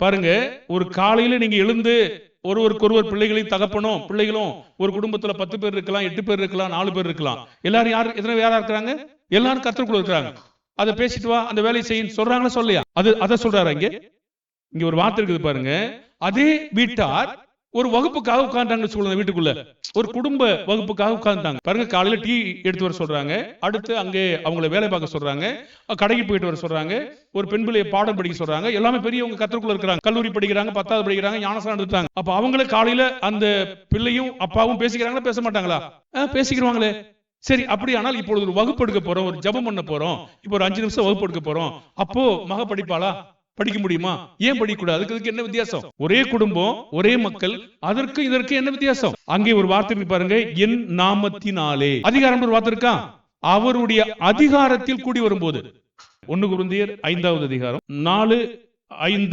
பாருங்க, ஒரு காலையில நீங்க எழுந்து ஒருவருக்கொருவர் பிள்ளைகளையும் தகப்பனும் பிள்ளைகளும் ஒரு குடும்பத்துல 10 பேர் இருக்கலாம், 8 பேர் இருக்கலாம், 4 பேர் இருக்கலாம். எல்லாரும் யாரு எத்தனை யாரா இருக்கிறாங்க? எல்லாரும் கர்த்தருக்குள்ள இருக்கிறாங்க. அதை பேசிட்டு வா, அந்த வேலையை செய்யும் சொல்றாங்களா சொல்லையா? அதை சொல்றாரு இங்க. இங்க ஒரு வார்த்தை இருக்குது பாருங்க. அதே வீட்டார் ஒரு வகுப்புக்காக உட்கார்ந்தாங்க சொல்லுங்க. வீட்டுக்குள்ள ஒரு குடும்ப வகுப்புக்காக உட்கார்ந்தாங்க பாருங்க. காலையில டீ எடுத்து வர சொல்றாங்க, அடுத்து அங்கே அவங்களை வேலை பார்க்க சொல்றாங்க, கடைக்கு போயிட்டு வர சொல்றாங்க, ஒரு பெண் பிள்ளையை பாடம் படிக்க சொல்றாங்க. எல்லாமே பெரியவங்க கர்த்தருக்குள்ள இருக்கிறாங்க, கல்லூரி படிக்கிறாங்க, 10வது படிக்கிறாங்க, ஞானஸ்நானம் எடுத்தாங்க. அப்ப அவங்களே காலையில அந்த பிள்ளையும் அப்பாவும் பேசிக்கிறாங்களா பேச மாட்டாங்களா? பேசிக்கிறாங்களே. சரி, அப்படியானால் இப்பொழுது ஒரு வகுப்பு எடுக்க போறோம், ஒரு ஜெபம் பண்ண போறோம், இப்போ ஒரு 5 நிமிஷம் வகுப்பு எடுக்க போறோம். அப்போ மக படிப்பாளா? படிக்க முடியுமா? ஏன் படிக்கக்கூடாது? அதுக்கு என்ன வித்தியாசம்? ஒரே குடும்பம், ஒரே மக்கள், அதற்கு இதற்கு என்ன வித்தியாசம்? அங்கே ஒரு வார்த்தை பாருங்க, என் நாமத்தினாலே. அதிகாரம் ஒரு வார்த்தை இருக்கா? அவருடைய அதிகாரத்தில் கூடி வரும்போது. 1 கொரிந்தியர் 5வது அதிகாரம் 4-5